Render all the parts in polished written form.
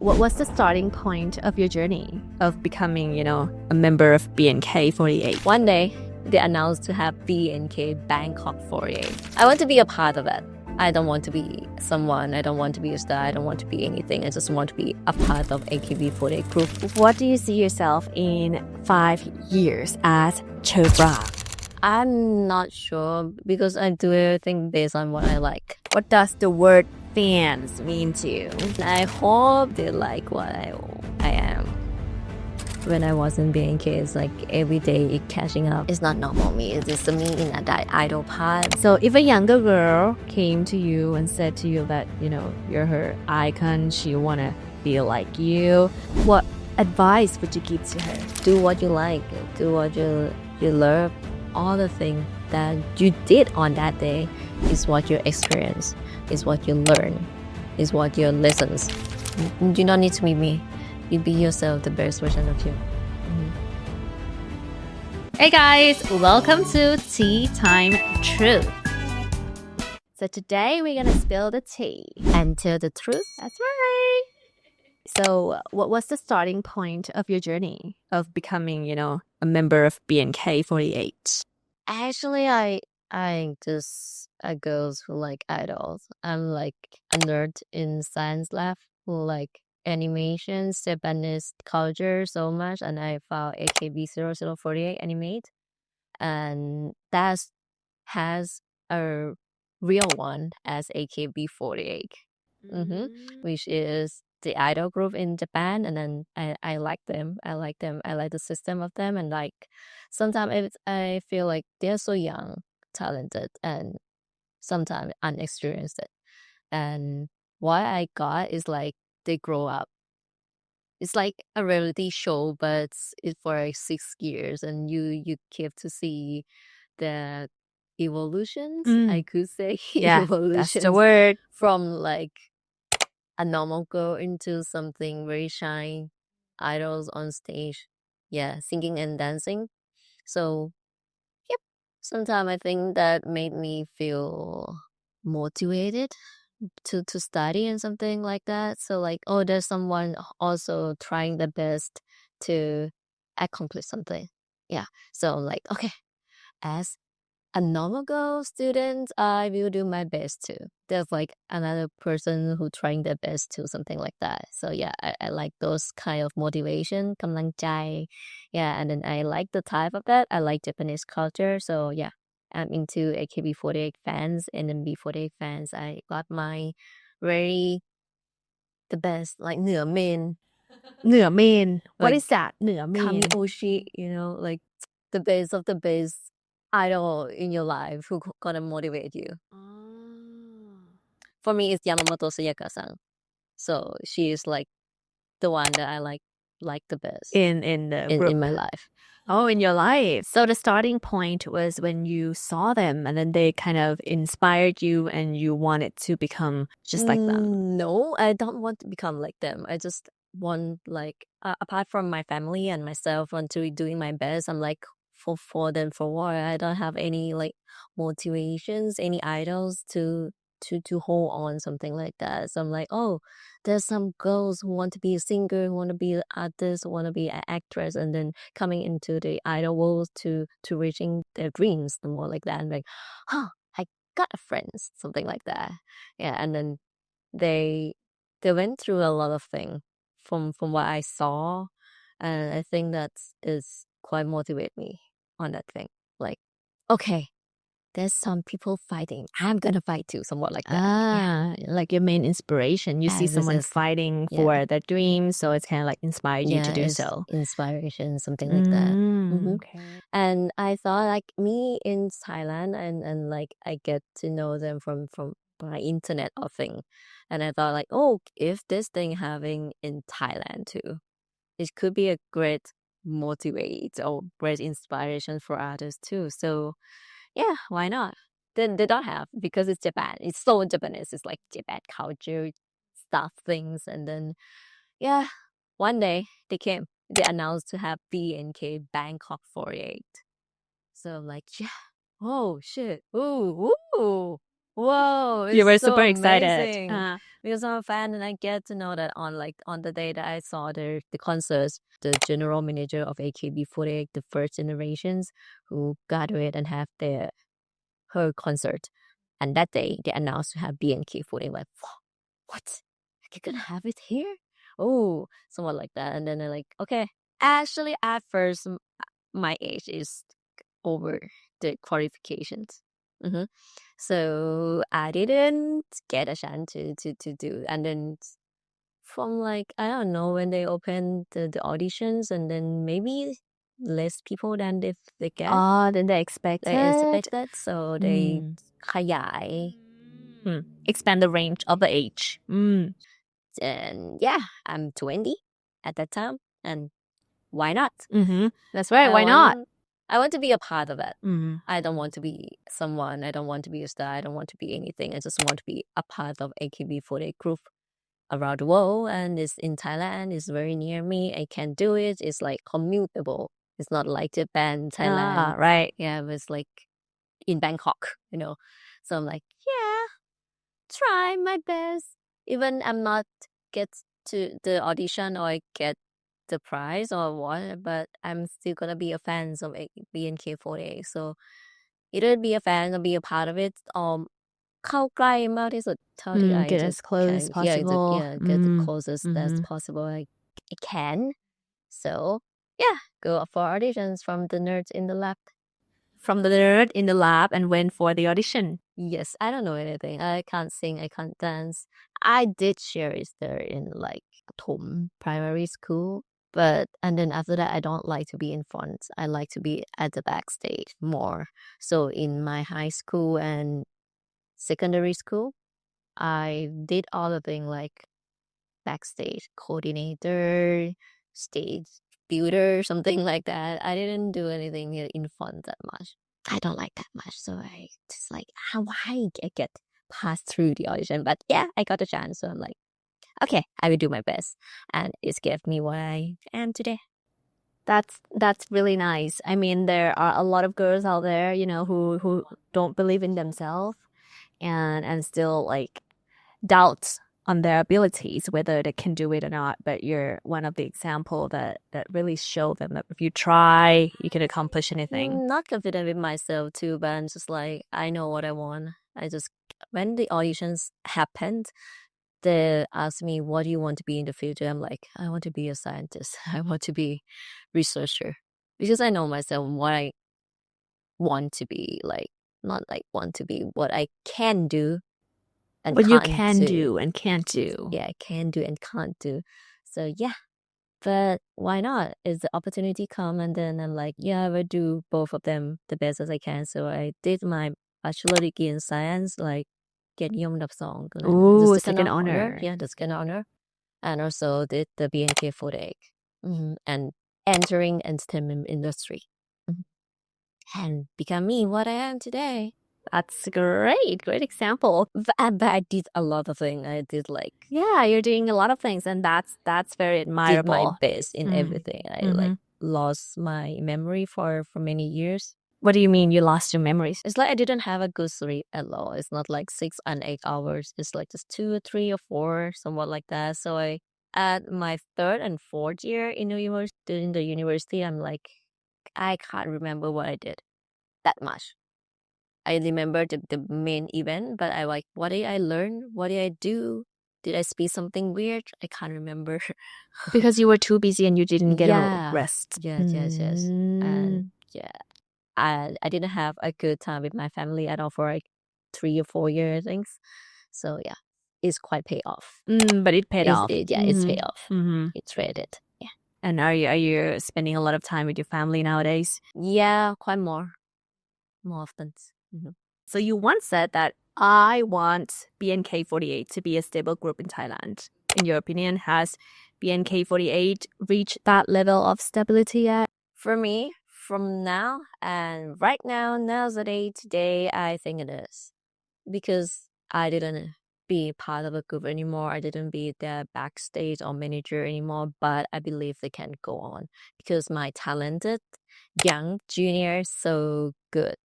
What was the starting point of your journey of becoming, a member of BNK48? One day, they announced to have BNK Bangkok 48. I want to be a part of it. I don't want to be someone. I don't want to be a star. I don't want to be anything. I just want to be a part of AKB48 group. What do you see yourself in 5 years as Cherprang? I'm not sure because I do everything based on what I like. What does the word fans mean to you? I hope they like what I am. When I was in BNK, it's like every day catching up. It's not normal me. It's just me in that idol part. So if a younger girl came to you and said to you that, you're her icon, she want to be like you, what advice would you give to her? Do what you like. Do what you love. All the things that you did on that day is what you experience, is what you learn, is what your lessons. You do not need to be me. You be yourself, the best version of you. Hey guys, welcome to Tea Time Truth. So today we're gonna spill the tea and tell the truth. That's right. So what was the starting point of your journey of becoming, a member of BNK48? Actually, I just girls who like idols. I'm like a nerd in science lab who like animations, Japanese culture so much, and I found AKB0048 animate, and that has a real one as AKB48, which is the idol group in Japan, and then I like them. I like the system of them, and like sometimes I feel like they're so young, talented, and sometimes unexperienced. And what I got is like they grow up. It's like a reality show, but it's for like 6 years, and you get to see the evolutions. I could say Yeah, evolutions. that's the word. From like a normal girl into something very shy, idols on stage, singing and dancing. So, yep. Sometimes I think that made me feel motivated to study and something like that. So like, oh, there's someone also trying the best to accomplish something. Yeah. So like, okay, as a normal girl student, I will do my best too. There's like another person who trying their best too, something like that. So yeah, I like those kind of motivation, กำลังใจ. Yeah, and then I like the type of that. I like Japanese culture. So yeah, I'm into AKB48 fans and then B48 fans. I got my very the best, like เหนือเมน. เหนือเมน What Like is that? เหนือเมน Kamioshi, like the best of the best idol in your life who gonna motivate you. For me, it's Yamamoto Sayaka-san. So she is like the one that I like the best in the group. In my life. Oh, in your life. So the starting point was when you saw them and then they kind of inspired you and you wanted to become just like them. No, I don't want to become like them. I just want like apart from my family and myself, want to be doing my best. I'm like for them for what I don't have any like motivations, any idols to hold on something like that. So I'm like, oh, there's some girls who want to be a singer, who want to be an artist, who want to be an actress, and then coming into the idol world to reaching their dreams and more like that. I'm like, I got a friend, something like that. Yeah, and then they went through a lot of things from what I saw, and I think that is quite motivate me on that thing. Like, okay, there's some people fighting. I'm gonna fight too, somewhat like that. Like your main inspiration. You see someone fighting for their dreams, so it's kind of like inspired you to do so. Inspiration, something like that. Okay. And I thought like me in Thailand and like I get to know them from my internet or thing. And I thought like, oh, if this thing having in Thailand too, it could be a great motivate or great inspiration for others too. So yeah, why not? Then they don't have because it's Japan. It's so Japanese. It's like Japan culture stuff things. And then, yeah, one day they came. They announced to have BNK Bangkok 48. So I'm like, yeah, oh shit, ooh, whoa, You it's were so super excited. amazing. Because I'm a fan and I get to know that on the day that I saw the concerts, the general manager of AKB48, the first generations who graduate and have her concert. And that day they announced to have BNK48. Like, what? You're gonna have it here? Oh, somewhat like that. And then they're like, okay. Actually, at first, my age is over the qualifications. So I didn't get a chance to do. And then from like, I don't know, when they opened the auditions, and then maybe less people than they get. Oh, then they They expected. expected, so they ขยาย expand the range of the age. and yeah, I'm 20 at that time, and why not? That's right. Why not? I want to be a part of it. I don't want to be someone. I don't want to be a star. I don't want to be anything. I just want to be a part of AKB48 group around the world, and it's in Thailand. It's very near me. I can do it. It's like commutable. It's not like Japan, Thailand. Right. Yeah, but it's like in Bangkok, So I'm like, yeah, try my best. Even I'm not get to the audition or I get the prize or what, but I'm still gonna be a fan of BNK48. So either be a fan or be a part of it, or เข้าใกล้มากที่สุดเท่าที่ I Get just as close as can. possible. Get the closest as possible I can. So yeah, go for auditions from the nerds in the lab. From the nerd in the lab and went for the audition. Yes, I don't know anything. I can't sing. I can't dance. I did share it there in like Tom primary school, and then after that, I don't like to be in front. I like to be at the backstage more. So in my high school and secondary school, I did all the things like backstage coordinator, stage builder, something like that. I didn't do anything in front that much. I don't like that much, so I just like why I get passed through the audition. But yeah, I got a chance, so I'm like, okay, I will do my best, and it's gave me what I am today. That's really nice. I mean, there are a lot of girls out there, who don't believe in themselves and still like doubt on their abilities, whether they can do it or not. But you're one of the example that really show them that if you try, you can accomplish anything. Not confident with myself too, but I'm just like, I know what I want. When the auditions happened, they asked me, what do you want to be in the future? I'm like, I want to be a scientist. I want to be researcher, because I know myself what I want to be, like not like want to be, what I can do and What you can't can do. do and can't do. Yeah, I can do and can't do. So yeah, but why not? Is the opportunity come, and then I'm like, yeah, I will do both of them the best as I can. So I did my bachelor degree in science, like เกียรตินิยมอันดับ 2 Ooh, second honor. Yeah, the second honor. And also did the BNK48 and entering entertainment industry and become me what I am today. That's great example. But I did a lot of things. I did like, yeah, you're doing a lot of things, and that's very admirable. Did my best in everything. I like lost my memory for many years. What do you mean you lost your memories? It's like I didn't have a good sleep at all. It's not like 6 and 8 hours. It's like just 2 or 3 or 4, somewhat like that. So at my 3rd and 4th year in the university, I'm like, I can't remember what I did that much. I remember the main event, but I like, what did I learn? What did I do? Did I speak something weird? I can't remember. Because you were too busy and you didn't get a rest. Yes. And yeah, I didn't have a good time with my family at all for like 3 or 4 years, things. So yeah, it's quite paid off. But it paid off. It's paid off. It's traded. Yeah. And are you spending a lot of time with your family nowadays? Yeah, quite more often. So you once said that I want BNK48 to be a stable group in Thailand. In your opinion, has BNK48 reached that level of stability yet? For me, from now and right now, today, I think it is. Because I didn't be part of a group anymore. I didn't be their backstage or manager anymore, but I believe they can go on. Because my talented young juniors so good.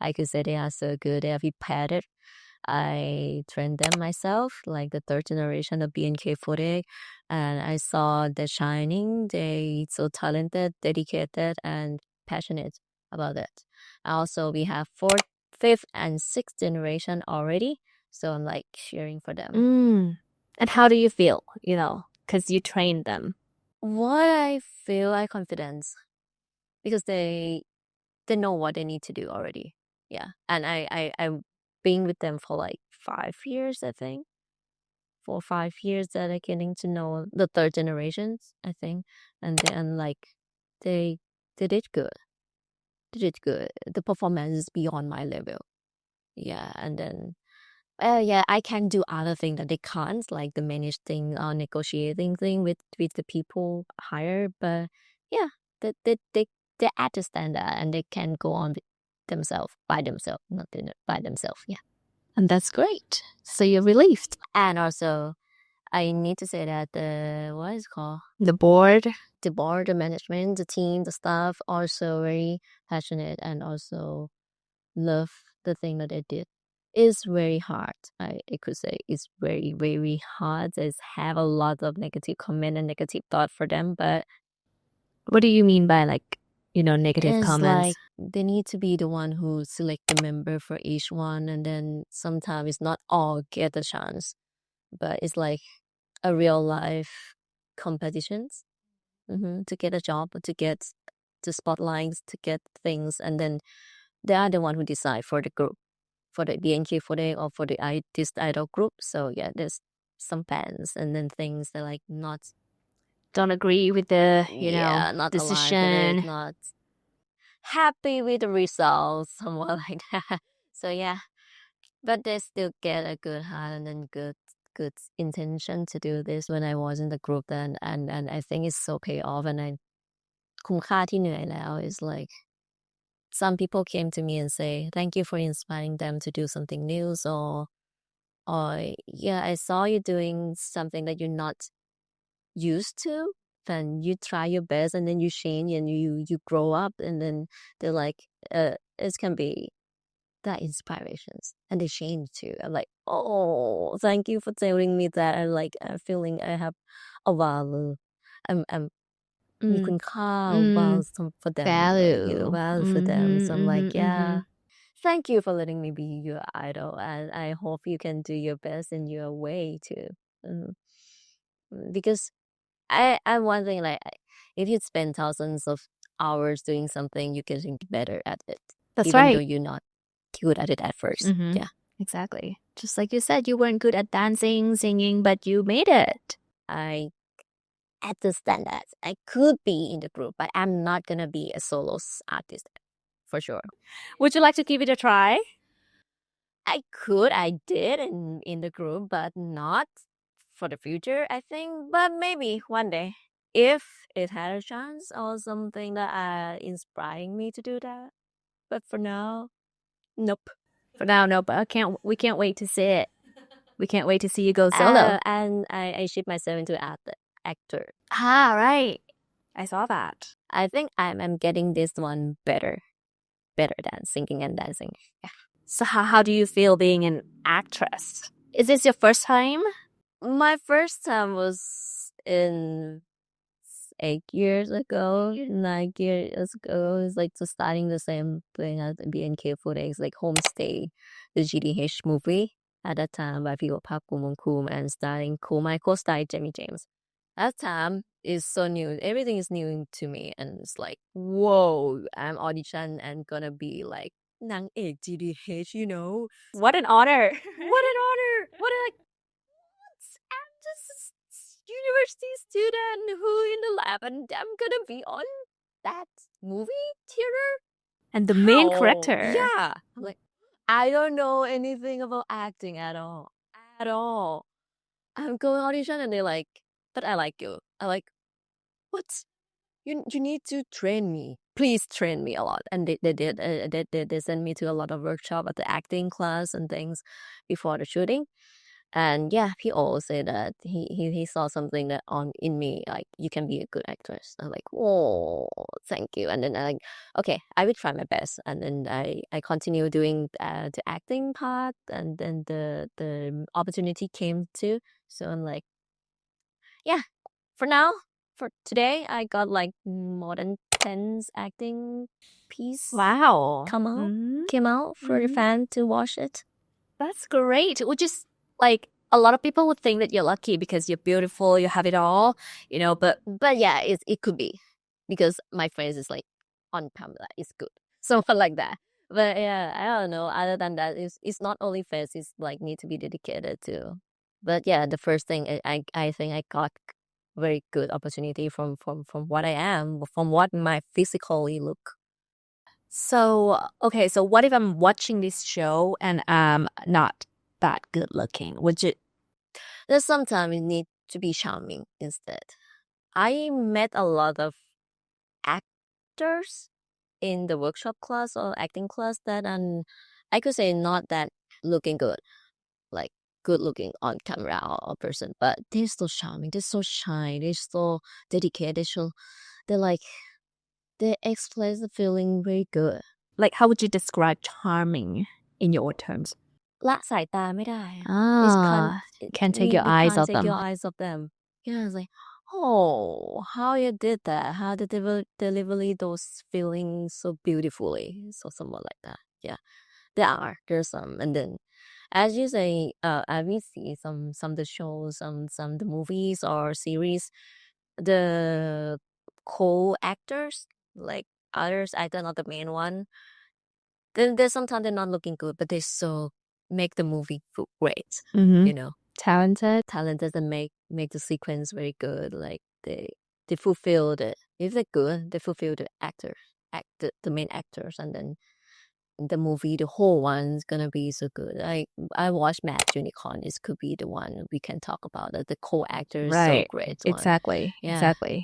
I could say they are so good. They are prepared I trained them myself, like the third generation of BNK48, and I saw the shining. They so talented, dedicated, and passionate about it. Also, we have fourth, fifth, and sixth generation already, so I'm like cheering for them. And how do you feel, because you trained them? What I feel like confidence, because they know what they need to do already. Yeah, and I've been with them for like 5 years, I think. 4 or 5 years that I getting to know the third generations, I think, and then like they did good. They did good. The performance is beyond my level. Yeah, and then yeah, I can do other things that they can't, like the manage thing or negotiating thing with the people higher. But yeah, they at the standard and they can go on with themselves by themselves, not by themselves. Yeah, And that's great. So you're relieved. and also I need to say that what is it called? The board. The board, the management, the team, the staff also very passionate and also love the thing that they did. It's very hard. I could say it's very, very hard. It's have a lot of negative comment and negative thought for them, but What do you mean by negative it's comments? like they need to be the one who select the member for each one, and then sometimes it's not all get a chance, but it's like a real life competitions to get a job, to get the spotlights, to get things, and then they are the one who decide for the group, for the BNK48 or for this idol group. So yeah, there's some fans and then things that like not Don't agree with the not decision. alive with it, not happy with the results, somewhat like that. So yeah, but they still get a good heart and then good intention to do this when I was in the group then, and I think it's so pay off, and I คุ้มค่าที่เหนื่อยแล้ว is like some people came to me and say thank you for inspiring them to do something new, or yeah, I saw you doing something that you're not used to, and you try your best and then you change and you grow up, and then they're like it can be that inspirations and they change too. I'm like, oh, thank you for telling me that. I'm feeling I have a value. I'm มีคุณค่า value for them, Value. value for them. So I'm like, yeah, mhm. thank you for letting me be your idol, and I hope you can do your best in your way too. Because I'm one thing, like if you spend thousands of hours doing something, you get better at it. That's even right. though you're not good at it at 1st. Yeah, Exactly. Just like you said, you weren't good at dancing, singing, but you made it. I at the standards, I could be in the group, but I'm not gonna be a solo artist for sure. Would you like to give it a try? I did in the group, but not for the future, I think. But maybe one day, if it had a chance or something that inspiring me to do that. But for now, nope. For now, no, but we can't wait to see it. We can't wait to see you go solo. And I ship myself into actor. Right. I saw that. I think I'm getting this one better than singing and dancing. Yeah. So how do you feel being an actress? Is this your first time? My first time was in 8 years ago, 9 years ago. It's like just starting the same thing as BNK48, like Homestay, the GDH movie at that time by people Park Kum and starring my co-star Jamie James. That time is so new. Everything is new to me, and it's like, whoa, I'm audition and gonna be like นางเอก GDH, you know. What an honor. What an honor. What a I'm just a university student who in the lab, and I'm gonna be on that movie theater. And the main character. Yeah. I'm like, I don't know anything about acting at all. At all. I'm going audition and they're like, but I like you. I'm like, what? You need to train me. Please train me a lot. And they did. They sent me to a lot of workshop at the acting class and things before the shooting. And yeah, he always said that he saw something that on in me, like you can be a good actress. I'm like, oh, thank you. And then I like, okay, I will try my best. And then I continue doing the acting part, and then the opportunity came too. So I'm like, yeah, for now, for today, I got like more than 10 acting piece Wow. came out for the fan to watch it. That's great. Which is like a lot of people would think that you're lucky because you're beautiful, you have it all, you know, but yeah, it could be because my face is like on camera is good, something like that. But yeah, I don't know. Other than that, it's not only face. It's like need to be dedicated to. But yeah, the first thing I think I got very good opportunity from what I am, from what my physically look. so okay, so what if I'm watching this show and I'm not that good looking? Would you There's sometimes you need to be charming instead. I met a lot of actors in the workshop class or acting class that I could say not that looking good, like good looking on camera or person, but they're so charming, they're so shy, they're so dedicated, they're like they express the feeling very good. like how would you describe charming in your terms? ละสายตาไม่ได้อะ Can't take your eyes can't off take them. your eyes off them. Yeah, it's like, oh, how you did that? How the delivery those feelings so beautifully, so somewhat like that. Yeah, there's some, and then as you say, as we see some the shows, some the movies or series, the co-actors like others actor not the main one. Then there's sometimes they're not looking good, but they so make the movie feel great. You know, Talented. talented and make the sequence very good. Like they fulfill the if they're good, they fulfill the actors, the main actors, and then the movie, the whole one's gonna be so good. I watched Mad Unicorn. This could be the one we can talk about. The co-actor is so great. One. Exactly. Yeah. Exactly.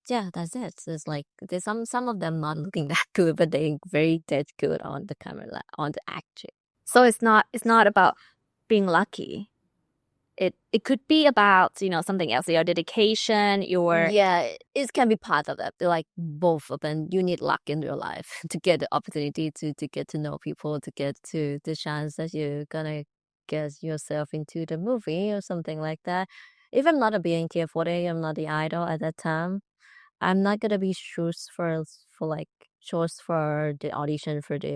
Yeah, that's it. So it's like there's some of them not looking that good, but they very dead good on the camera, on the acting. So it's not about being lucky. It could be about, you know, something else, your dedication, your Yeah, it can be part of that. They're like both of them. You need luck in your life to get the opportunity to get to know people, to get to the chance that you're gonna get yourself into the movie or something like that. If I'm not a BNK48, I'm not the idol at that time. I'm not gonna be choose for the audition for the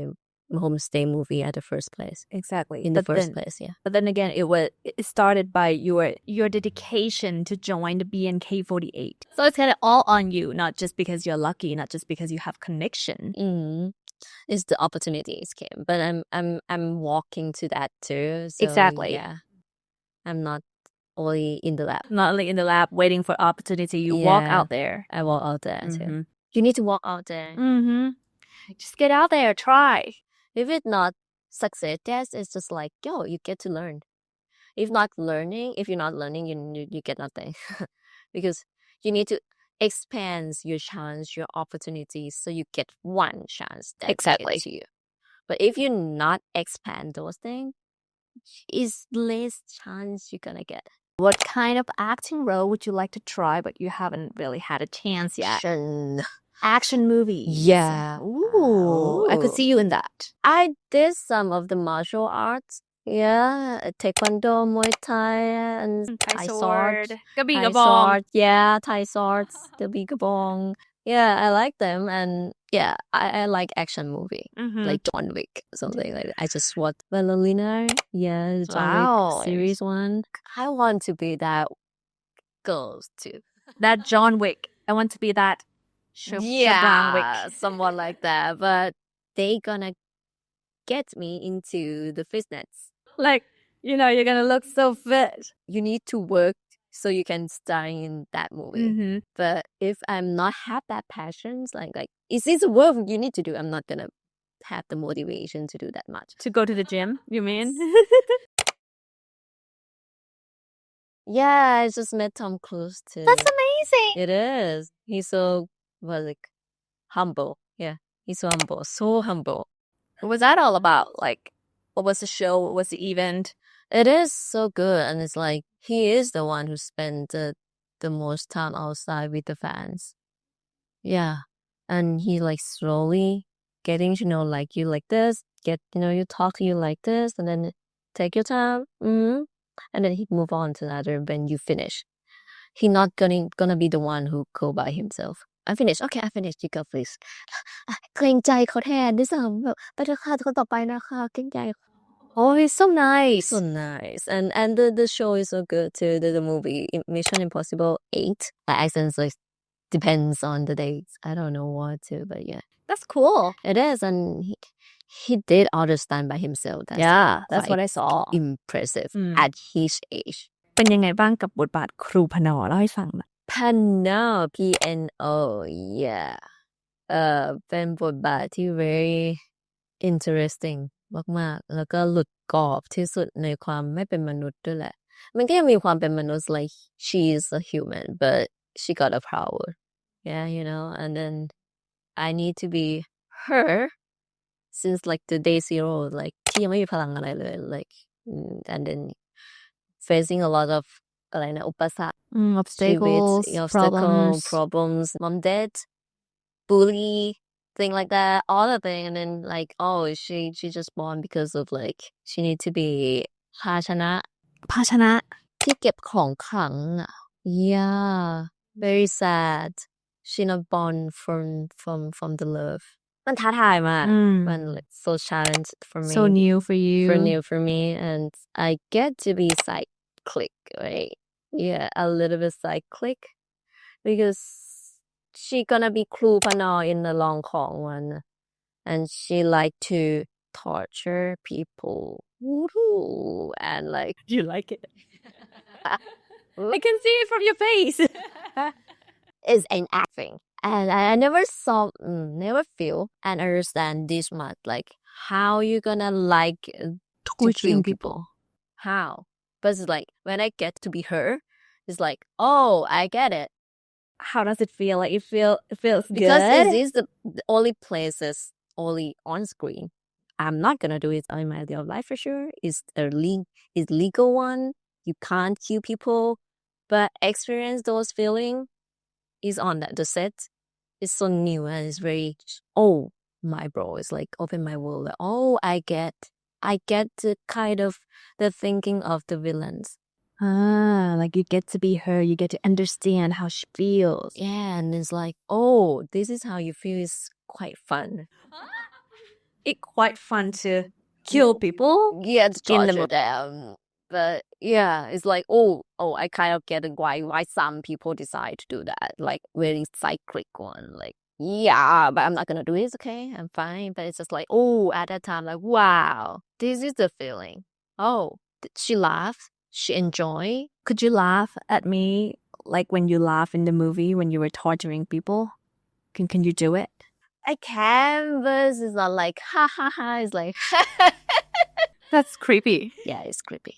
homestay movie at the first place. exactly. In the first place, yeah. But then again, it started by your dedication to join the BNK48. So it's kind of all on you, not just because you're lucky, not just because you have connection. It's the opportunities came, but I'm walking to that too. So Exactly. yeah, I'm not only in the lab. Not only in the lab waiting for opportunity, you walk out there. I walk out there too. You need to walk out there. Just get out there, try. If it's not success, it's just like, yo, you get to learn. If you're not learning, you get nothing. Because you need to expand your chance, your opportunities, so you get one chance that gets to you. But if you not expand those things, it's less chance you're gonna get. What kind of acting role would you like to try, but you haven't really had a chance yet? Action movies. Yeah. Ooh. I could see you in that. I did some of the martial arts. Yeah, Taekwondo, Muay Thai, and Thai sword. Thai sword. Yeah, Thai swords, the Bigabong. Yeah, I like them, and yeah, I like action movie, like John Wick, something like that. I just watched Ballerina. Yeah, the John Wick series one. I want to be that girl too. That John Wick. I want to be that Cherprang Wick. Someone like that. But they gonna get me into the fitness. Like, you know, you're gonna look so fit. You need to work so you can star in that movie. But if I'm not have that passion, like is this work you need to do? I'm not gonna have the motivation to do that much. To go to the gym, you mean? Yeah, I just met Tom Cruise too. That's amazing. It is. He's so humble. Yeah, he's so humble. So humble. What was that all about? Like, what was the show? What was the event? It is so good, and it's like he is the one who spent the most time outside with the fans. Yeah, and he like slowly getting to know like you like this, get you talk to you like this, and then take your time, and then he move on to another when you finish. He not gonna be the one who go by himself. I finished. Okay, I finished. You go, please. เกรงใจเขาแทนด้วยซ้ำแบบไปเถอะค่ะคนต่อไปนะคะเกรงใจ Oh, he's so nice. So nice, and the show is so good too. The movie Mission Impossible 8. My accent like depends on the dates. I don't know what to, but yeah, That's cool. it is, and he did understand by himself. That's what I saw. Impressive at his age. เป็นยังไงบ้างกับบทบาทครูพนอเล่าให้ฟังหน่อย Pano, PNO, yeah. เป็นบทบาทที่ very interesting มากๆแล้วก็หลุดกรอบที่สุดในความไม่เป็นมนุษย์ด้วยแหละมันก็ยังมีความเป็นมนุษย์ like she is a human but she got a power yeah and then I need to be her since like the day zero like ที่ยังไม่มีพลังอะไรเลย like and then facing a lot of อะไรนะอุปสรรค obstacles problems mom dad bully thing like that all the thing and then like she just born because of like she need to be ภาชนะที่เก็บของขลังอ่ะ yeah very sad she not born from the love มันท้าทายมากมัน like so challenge for me so new for you new for me and I get to be cyclic right yeah a little bit cyclic because she gonna be KruPAnn in the long haul one and she like to torture people and like you like it I can see it from your face is an acting and I never never feel and understand this much like how you gonna like torturing people how but it's like when I get to be her it's like oh I get it how does it feel like it feels because good it is the only places only on screen I'm not gonna do it in my real life for sure it's legal one you can't kill people but experience those feelings is on the set it's so new and it's very my bro is like open my world like, I get the kind of the thinking of the villains like you get to be her you get to understand how she feels yeah and it's like this is how you feel is quite fun it's quite fun to kill people yeah to torture them but yeah it's like I kind of get why some people decide to do that like very cyclic one like yeah but I'm not gonna do it okay I'm fine but it's just like at that time like wow this is the feeling she laughed she enjoy could you laugh at me like when you laugh in the movie when you were torturing people can you do it I can but it's not like ha ha ha it's like that's creepy yeah it's creepy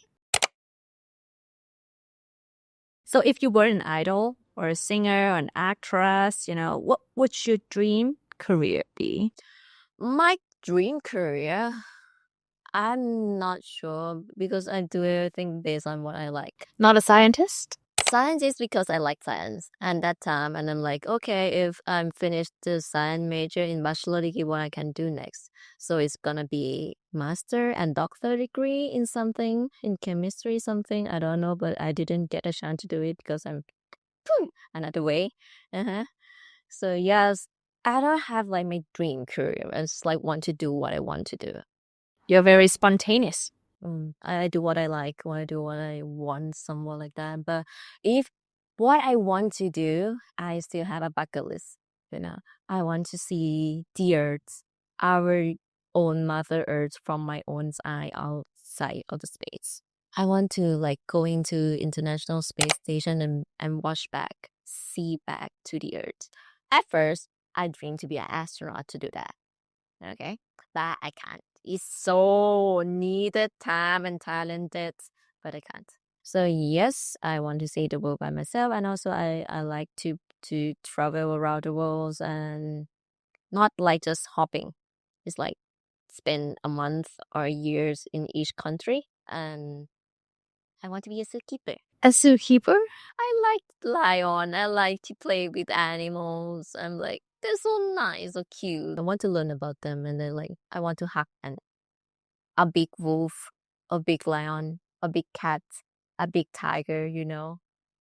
so if you were an idol or a singer or an actress what would your dream career be my dream career I'm not sure because I do everything based on what I like. Not a scientist? Science is because I like science and that time and I'm like, okay, if I'm finished the science major in bachelor degree, what I can do next. So it's gonna be master and doctor degree in something, in chemistry something, I don't know, but I didn't get a chance to do it because I'm another way. So yes, I don't have like my dream career. I just like want to do what I want to do. You're very spontaneous. I do what I like, I do what I want, somewhat like that. But if what I want to do, I still have a bucket list. I want to see the Earth, our own Mother Earth from my own eye outside of the space. I want to like go into International Space Station and watch back, see back to the Earth. At first, I dream to be an astronaut to do that. Okay, but I can't. It's so needed time and talented, but I can't. So yes, I want to see the world by myself, and also I like to travel around the world and not like just hopping. It's like spend a month or years in each country and I want to be a zookeeper. A zookeeper? I like lion. I like to play with animals. I'm like, they're so nice, so cute. I want to learn about them, and then like I want to hug a big wolf, a big lion, a big cat, a big tiger.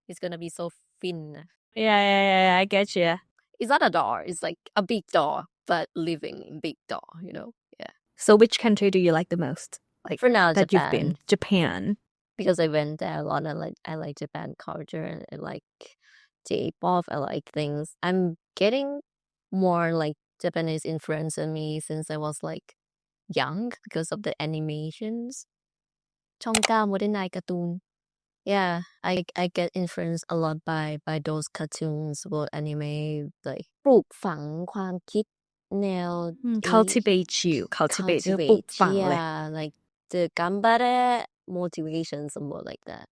It's gonna be so thin. Yeah, I get you. It's not a dog. It's like a big dog, but living in big dog. Yeah. So which country do you like the most? Like For now, that Japan. you've been? Japan. Because I went there a lot. I like Japan culture, and I like J-pop. I like things. I'm getting more like Japanese influence on me since I was like young because of the animations. ช่องเก้า Modern Night cartoon. Yeah, I get influenced a lot by those cartoons about anime, like ปลูกฝังความคิดแนว Cultivate คือปลูกฝังเลย yeah, like the gambare motivation, somewhat like that.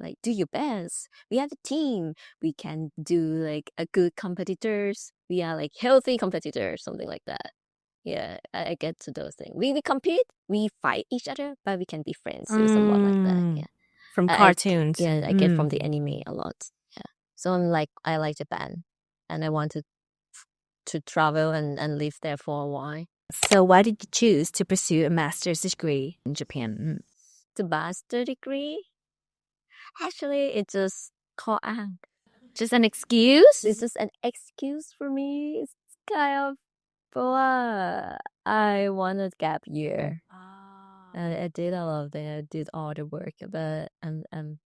Like, do your best. We have a team. We can do like a good competitors. We are like healthy competitors, something like that. Yeah, I get to those things. We compete, we fight each other, but we can be friends, somewhat like that. Yeah. From cartoons. I get from the anime a lot. Yeah. So I like Japan, and I want to travel and live there for a while. So why did you choose to pursue a master's degree in Japan? The master degree? Actually, it's just ข้ออ้าง Just an excuse? This is an excuse for me. It's kind of, but I wanted gap year. I did a lot of things. I did all the work, but I'm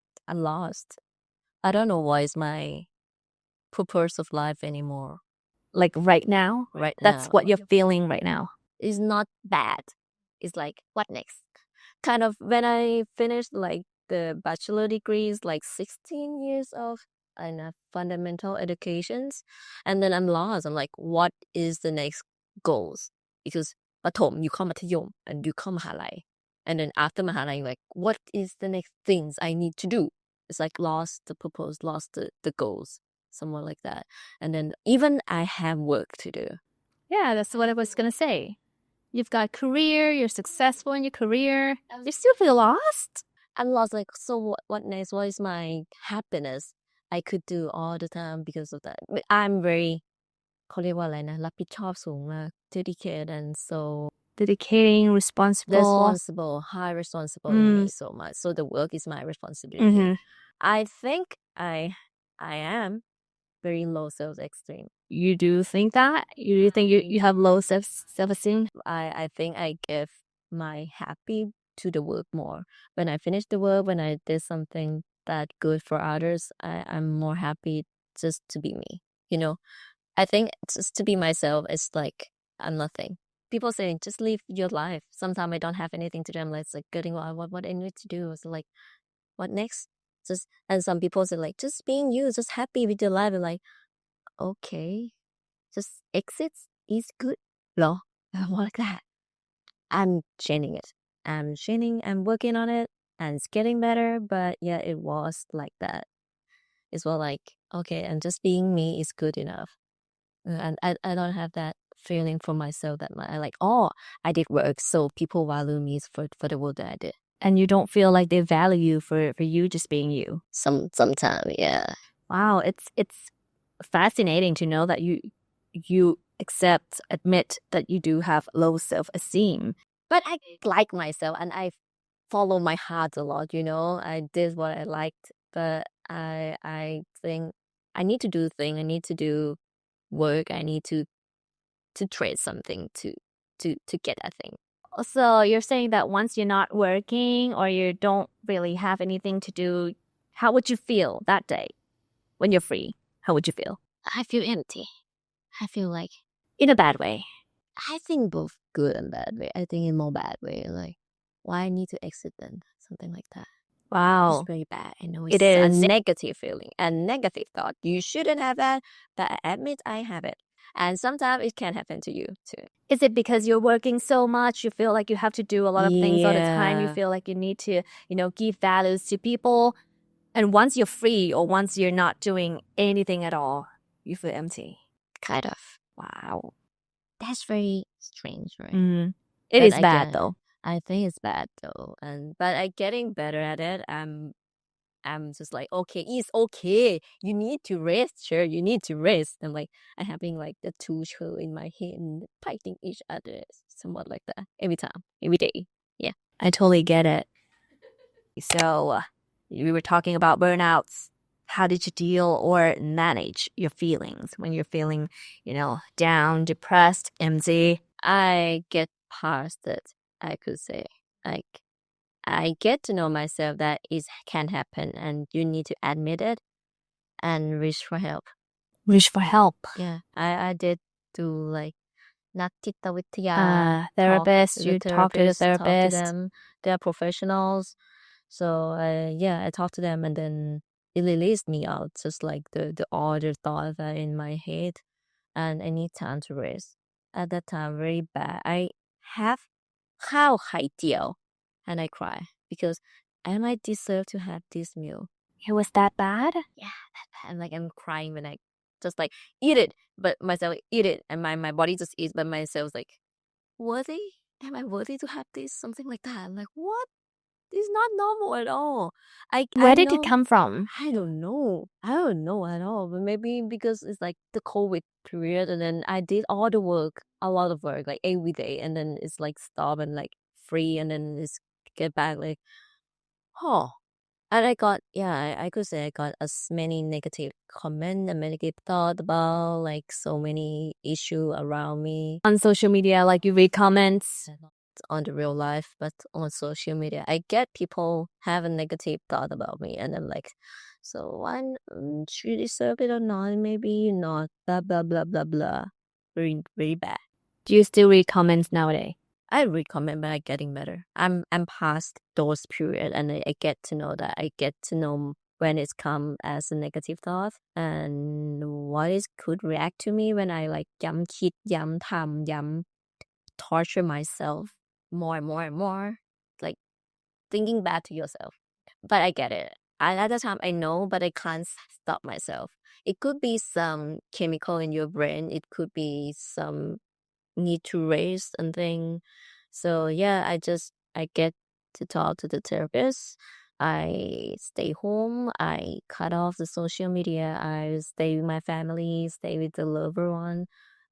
lost. I don't know what is my purpose of life anymore. Like right now? Right That's now. what you're feeling right now. It's not bad. It's like, what next? Kind of when I finished like the bachelor degrees, like 16 years of fundamental educations, and then I'm lost. I'm like, what is the next goals? Because ประถม you come มัธยม and you come มหาลัย and then after มหาลัย like, what is the next things I need to do? It's like lost the purpose, lost the goals, somewhat like that. And then even I have work to do. Yeah, that's what I was gonna say. You've got a career, you're successful in your career. You still feel lost? I'm lost, like, so what next? What is my happiness I could do all the time because of that? I'm very เขาเรียกว่าอะไรนะ รับผิดชอบสูงมาก dedicated and so Dedicating, responsible, high responsible in me so much. So the work is my responsibility. I think I am very low self-esteem. You do think that? You think you have low self-esteem? I think I give my happy to the work more. When I finish the work, when I did something that good for others, I'm more happy just to be me. I think just to be myself is like I'm nothing. People say just live your life. Sometimes I don't have anything to do. I'm like getting what I need to do. So like, what next? And some people say like just being you, just happy with your life. I'm like, okay, just exits is good. No, more like that. I'm changing it. I'm working on it, and it's getting better. But yeah, it was like that. It's well like, okay, and just being me is good enough. And I don't have that feeling for myself that I like, oh, I did work, so people value me for the work that I did. And you don't feel like they value you for you just being you. Sometimes, yeah. Wow, it's fascinating to know that you admit that you do have low self-esteem. But I like myself, and I follow my heart a lot. I did what I liked, but I think I need to do things. I need to do work. I need to trade something to get that thing. So you're saying that once you're not working or you don't really have anything to do, how would you feel that day when you're free? How would you feel? I feel empty. I feel like, in a bad way. I think both good and bad way. I think in more bad way, like, why I need to exit then, something like that. Wow. It's very bad. I know It it's is a negative feeling, a negative thought. You shouldn't have that, but I admit I have it. And sometimes it can happen to you too. Is it because you're working so much, you feel like you have to do a lot of things all the time, you feel like you need to, give values to people, and once you're free or once you're not doing anything at all, you feel empty? Kind of. Wow. That's very strange, right? It is bad though. I think it's bad though, but I'm getting better at it. I'm just like, okay, it's okay. You need to rest, sure. You need to rest. I'm like, I'm having like the two show in my head and fighting each other, somewhat like that every time, every day. Yeah. I totally get it. So we were talking about burnouts. How did you deal or manage your feelings when you're feeling, down, depressed, empty? I get past it, I could say. Like, I get to know myself that it can happen and you need to admit it and reach for help. Reach for help. Yeah. I did do like นักจิตวิทยา therapist. You talk to the talk to therapist. them. They're professionals. So I talk to them and then it released me out, just like the other thoughts that in my head, and I need time to rest. At that time, very bad. I have ข้าวไข่เจียว and I cry because I might deserve to have this meal. It was that bad? Yeah, that bad. And like I'm crying when I just like eat it, but myself like, eat it, and my body just eats, but myself like, worthy? Am I worthy to have this? Something like that. I'm like, what? This is not normal at all. Where did it come from? I don't know. I don't know at all. But maybe because it's like the COVID period, and then I did all the work, a lot of work, like every day, and then it's like stop and like free, and then it's get back like, oh. And I got, I could say I got as many negative comments and negative thought about like so many issue around me. On social media, like you read comments? Not on the real life, but on social media. I get people have a negative thought about me, and I'm like, so should you deserve it or not? Maybe not, blah, blah, blah, blah, blah. Very, very bad. Do you still read comments nowadays? I read comment, but I'm getting better. I'm past those period, and I get to know that. I get to know when it's come as a negative thought and what it could react to me when I like ย้ำคิดย้ำทำย้ำ torture myself more and more and more, like thinking bad to yourself. But I get it. At the time I know, but I can't stop myself. It could be some chemical in your brain. It could be some need to rest and thing. So yeah, I get to talk to the therapist. I stay home. I cut off the social media. I stay with my family, stay with the lover one,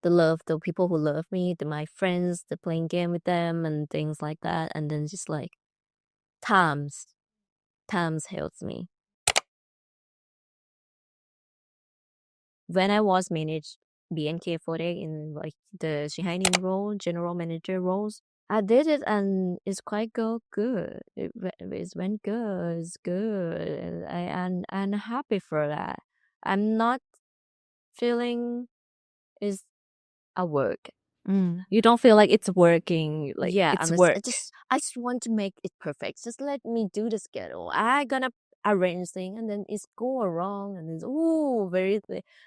the people who love me, my friends, the playing game with them and things like that. And then just like times helps me. When I was managed BNK48 in like the Shihainin role, general manager roles, I did it and it's quite good. It went good. It's good. And I'm happy for that. I'm not feeling it's a work. You don't feel like it's working, like it's work. I just want to make it perfect. Just let me do the schedule. I gonna arrange thing, and then it's go wrong, and it's very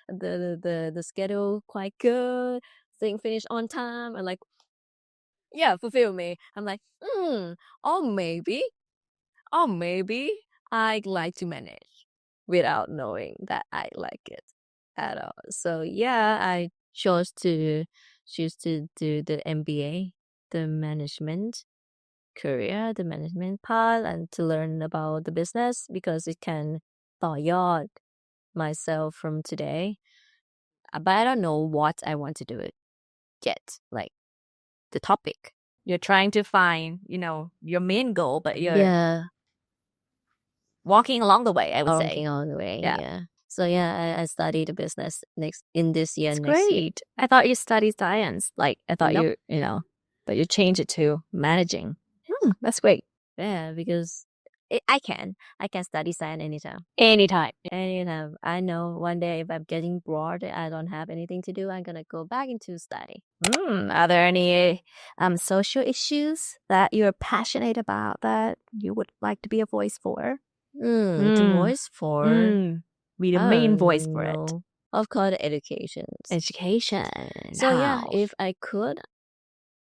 the schedule quite good. Thing finish on time, and like fulfill me. I'm like or maybe I like to manage without knowing that I like it at all. So yeah, I chose to do the MBA, the management career, the management part, and to learn about the business because it can ต่อยอด myself from today. But I don't know what I want to do it yet, like the topic. You're trying to find, your main goal, but you're walking along the way, I would say. Walking along the way, yeah. So yeah, I studied the business in this year. It's next great. year. I thought you studied science. Like I thought Nope. but you changed it to managing. That's great. Yeah, because I can study science anytime. Anytime. I know one day if I'm getting bored, I don't have anything to do, I'm gonna go back into study. Are there any social issues that you're passionate about that you would like to be a voice for? The voice for be the main voice for it. Of course, education. So yeah, if I could,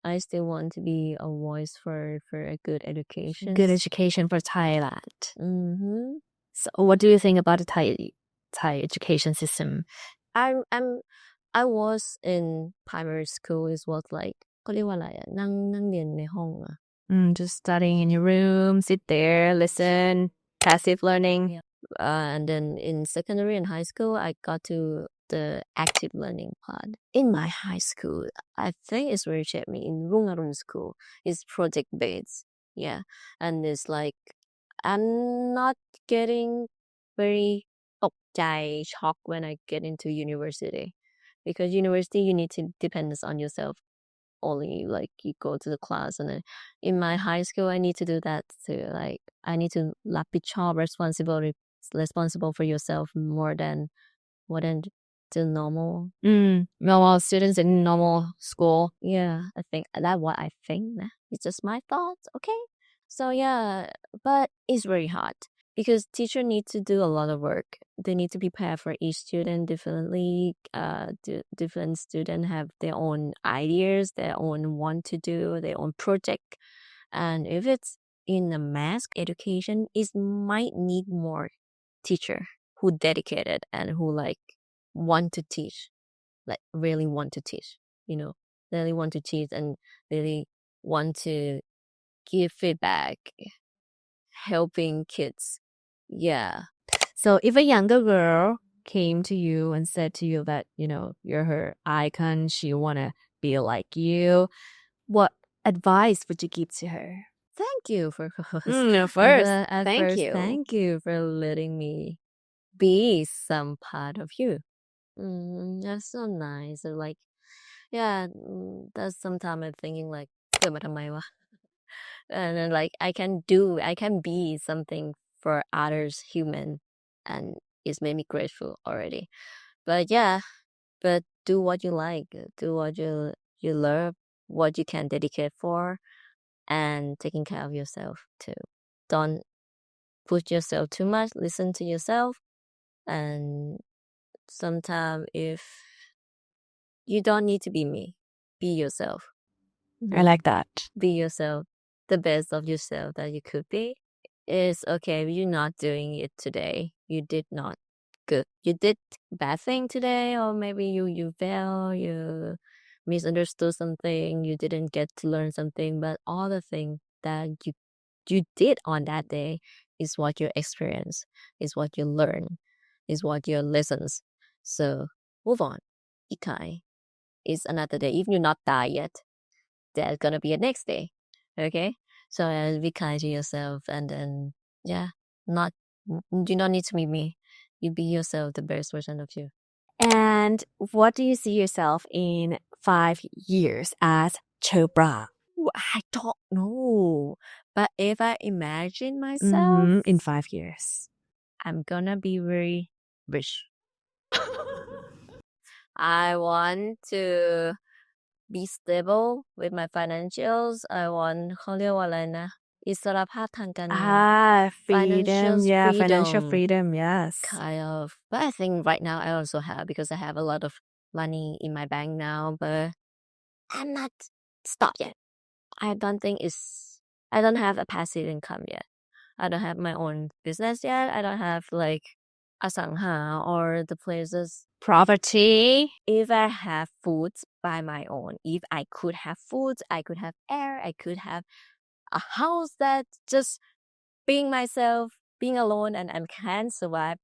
I still want to be a voice for a good education. Good education for Thailand. So what do you think about the Thai education system? I was in primary school. It was like เขาเรียกว่าอะไรอะนั่งเรียนในห้องอะ Just studying in your room, sit there, listen, passive learning. Yeah. And then in secondary and high school, I got to the active learning part. In my high school, I think it's very shaped me. In Rungarun school, it's project based. Yeah. And it's like, I'm not getting very ตกใจ shock when I get into university. Because university, you need to depend on yourself only. Like, you go to the class and then in my high school, I need to do that too. Like, I need to รับผิดชอบ responsible for yourself more than the normal. Normal students in normal school. Yeah, I think that's what I think. It's just my thoughts, okay? So yeah, but it's very hard because teacher need to do a lot of work. They need to prepare for each student differently. Different students have their own ideas, their own want to do, their own project. And if it's in a mass education, it might need more teacher who dedicated and who like want to teach, like really want to teach, really want to teach and really want to give feedback, helping kids. Yeah. So if a younger girl came to you and said to you that, you're her icon, she want to be like you, what advice would you give to her? Thank you for Thank you for letting me be some part of you. That's so nice. Like, yeah, that's sometimes I'm thinking like, เกิดมาทำไมวะ? And then like I can be something for others human, and it's made me grateful already. But yeah, but do what you like, do what you love, what you can dedicate for, and taking care of yourself too. Don't push yourself too much. Listen to yourself, and sometimes if you don't need to be me, be yourself. I like that. Be yourself, the best of yourself that you could be. It's okay if you're not doing it today. You did not good. You did bad thing today, or maybe you fail, you misunderstood something, you didn't get to learn something, but all the things that you did on that day is what you experience, is what you learn, is what your lessons. So move on. Ikai is another day. If you're not die yet, there's gonna be a next day. Okay? So be kind to yourself, and then yeah, you don't need to be me. You be yourself, the best version of you. And what do you see yourself in 5 years as Cherprang? I don't know, but if I imagine myself in 5 years, I'm gonna be very rich. I want to be stable with my financials. I want เขาเรียกว่าอะไรนะ อิสรภาพทางการเงิน freedom. Yeah, financial freedom. Yes. Kind of. But I think right now I also have, because I have a lot of money in my bank now, but I'm not stopped yet. I don't have a passive income yet. I don't have my own business yet. I don't have like asangha or the places. Property. If I have foods by my own, if I could have foods, I could have air, I could have a house that just being myself, being alone, and I can survive,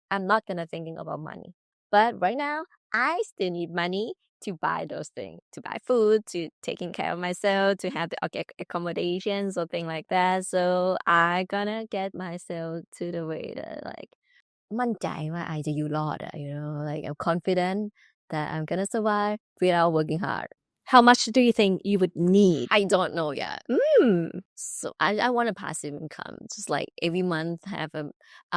I'm not gonna thinking about money. But right now, I still need money to buy those things, to buy food, to taking care of myself, to have the accommodations or thing like that. So I gonna get myself to the way that like มั่นใจว่าIจะอยู่รอดอะ like I'm confident that I'm gonna survive without working hard. How much do you think you would need? I don't know yet. So I want a passive income, just like every month have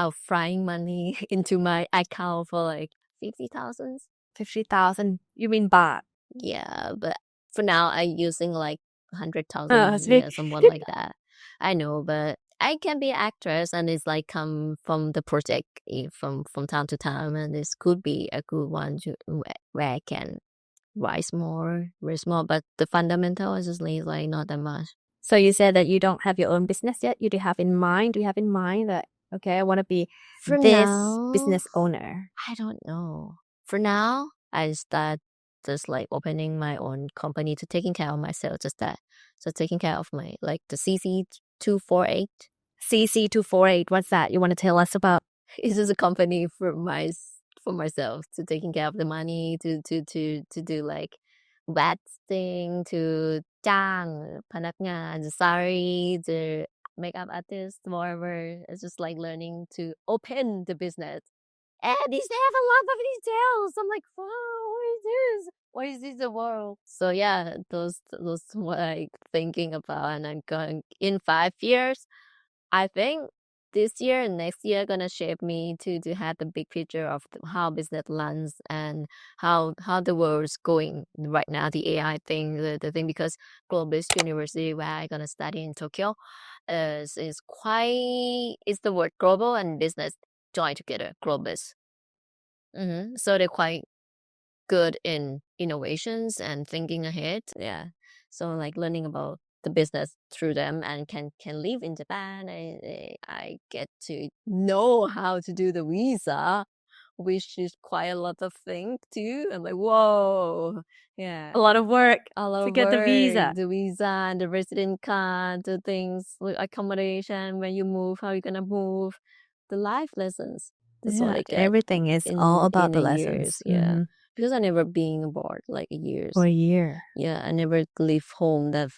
outflying money into my account for like 50,000. 50,000. You mean baht? Yeah, but for now I'm using like 100,000, someone like that. I know, but I can be an actress, and it's like come from the project from time to time, and this could be a good one where I can rise more, very small, but the fundamental is just like not that much. So you said that you don't have your own business yet. You do have in mind. Do you have in mind that okay, I want to be For this now, business owner? I don't know. For now, I start just like opening my own company to taking care of myself, just that. So taking care of my like the CC248. CC248, what's that? You want to tell us about? It's just a company for myself to taking care of the money to do like VAT thing, to จ้างพนักงาน the salary, the makeup artist, whatever. It's just like learning to open the business. And these have a lot of details. I'm like, wow, what is this? What is this the world? So yeah, those what I thinking about, and I'm going in 5 years. I think this year and next year gonna shape me to have the big picture of how business lands and how the world's going right now. The AI thing, the thing, because Global University where I'm gonna study in Tokyo is the word global and business join together. Global. So they're quite good in innovations and thinking ahead. Yeah. So like learning about the business through them and can live in Japan. I get to know how to do the visa, which is quite a lot of things too. I'm like, whoa, yeah, A lot of work a lot to of get the work, visa. the visa and the resident card, the things like accommodation when you move, how you're gonna move, the life lessons. That's what Yeah, I get. everything is all about in the the lessons. years, yeah. Because I never been abroad like years. For a year. Yeah, I never leave home that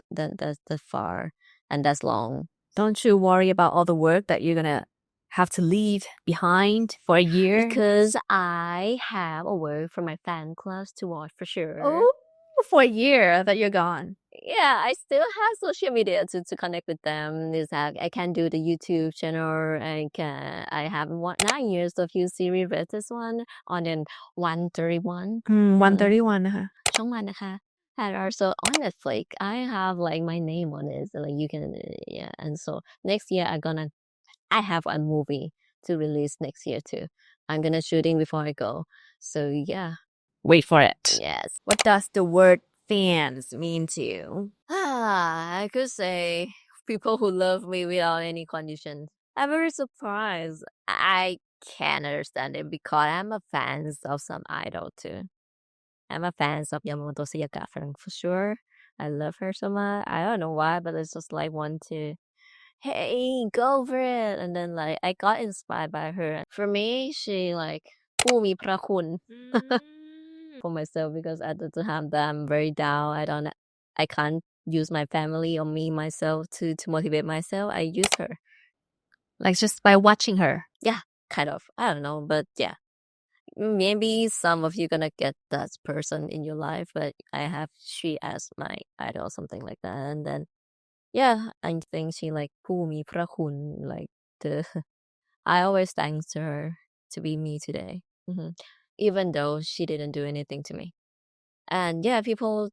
far and that's long. Don't you worry about all the work that you're gonna have to leave behind for a year? Because I have a work for my fan clubs to watch for sure. Oh, for a year that you're gone. Yeah, I still have social media to connect with them. Is that I can do the YouTube channel. I have 9 years of you series read this one on in 131. 131 นะคะ ช่องวันนะคะ and also on Netflix I have like my name on it, so like you can yeah. And so next year I have a movie to release next year too. I'm gonna shooting before I go. So yeah. Wait for it. Yes. What does the word fans mean to you? I could say people who love me without any conditions. I'm very surprised. I can't understand it because I'm a fan of some idol too. I'm a fan of Yamamoto Sayaka for sure. I love her so much. I don't know why, but it's just like want to, hey, go for it. And then like I got inspired by her. For me, she like ผู้มีพระคุณ for myself, because at the time that I'm very down, I can't use my family or me myself to motivate myself. I use her. Like just by watching her. Yeah, kind of. I don't know, but yeah. Maybe some of you gonna get that person in your life, but I have she as my idol, something like that. And then yeah, I think she like ผู้มีพระคุณ like the I always thanks her to be me today. Even though she didn't do anything to me. And yeah, people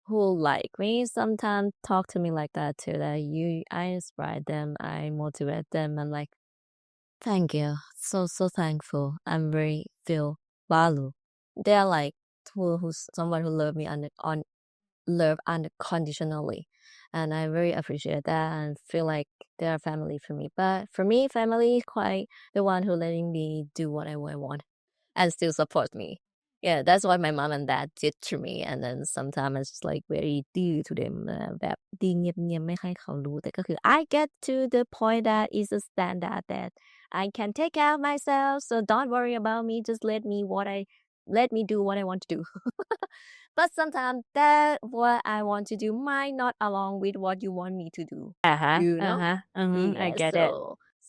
who like me sometimes talk to me like that too, that I inspire them, I motivate them, and like, thank you, so thankful. I'm very feel value. They're like someone who love me love unconditionally, and I very appreciate that and feel like they're family for me. But for me, family is quite the one who letting me do what I want and still support me. Yeah, that's what my mom and dad did to me. And then sometimes it's just like very dear to them. แบบดีเงียบๆไม่ให้เขารู้แต่ก็คือ I get to the point that is a standard that I can take care of myself. So don't worry about me. Just let me do what I want to do. But sometimes that what I want to do might not along with what you want me to do. You know? I get it.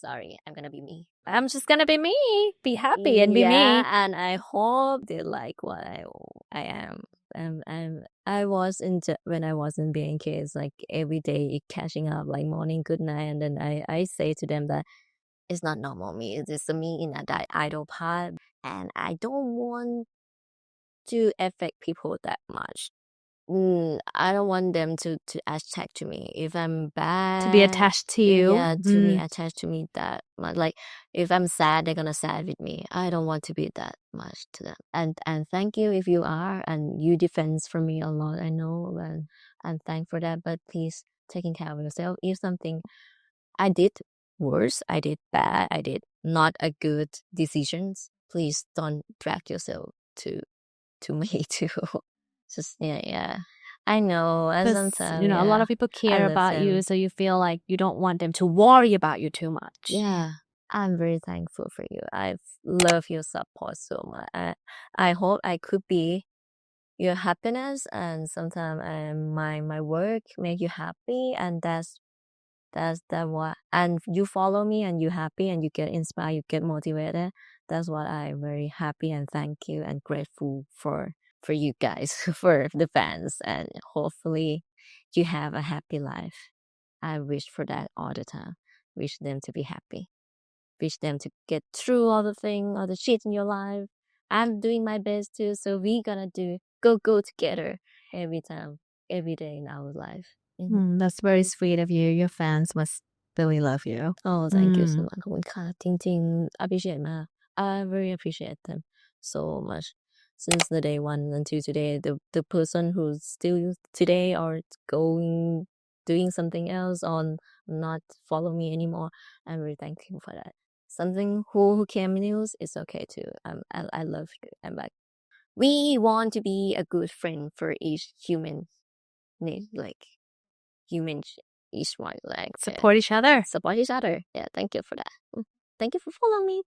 Sorry, I'm gonna be me. I'm just gonna be me. Be happy and be me. And I hope they like what I am. I was when I was in BNK, it's like every day catching up, like morning, good night, and then I say to them that it's not normal me. It's me in that idol part, and I don't want to affect people that much. I don't want them to attach to me. If I'm bad, To be attached to you. Yeah, to me, attached to me that much. Like if I'm sad, they're gonna sad with me. I don't want to be that much to them. And thank you if you are, and you defend for me a lot. I know, and I'm thankful for that. But please taking care of yourself. If something I did worse, I did bad, I did not a good decisions, please don't drag yourself to to me too. Just yeah. I know, and Because, sometimes you know, a lot of people care love about you, them. so you feel like you don't want them to worry about you too much. Yeah, I'm very thankful for you. I love your support so much. I hope I could be your happiness, and sometimes my work make you happy, and that's that what. And you follow me, and you happy, and you get inspired, you get motivated. That's what I'm very happy and thank you and grateful for you guys, for the fans, and hopefully you have a happy life. I wish for that all the time. Wish them to be happy. Wish them to get through all the thing, all the shit in your life. I'm doing my best too, so we gonna go together every time, every day in our life. That's very sweet of you. Your fans must really love you. Oh, thank you so much. ขอบคุณค่ะจริงๆ appreciate มาก I very appreciate them so much since the day one until today. The person who's still today or doing something else or not follow me anymore, I'm very thankful for that. Something who came news is okay too. I love you. I'm like, we want to be a good friend for each human, like human each one, like Support each other. support each other. Yeah, thank you for that. Thank you for following me.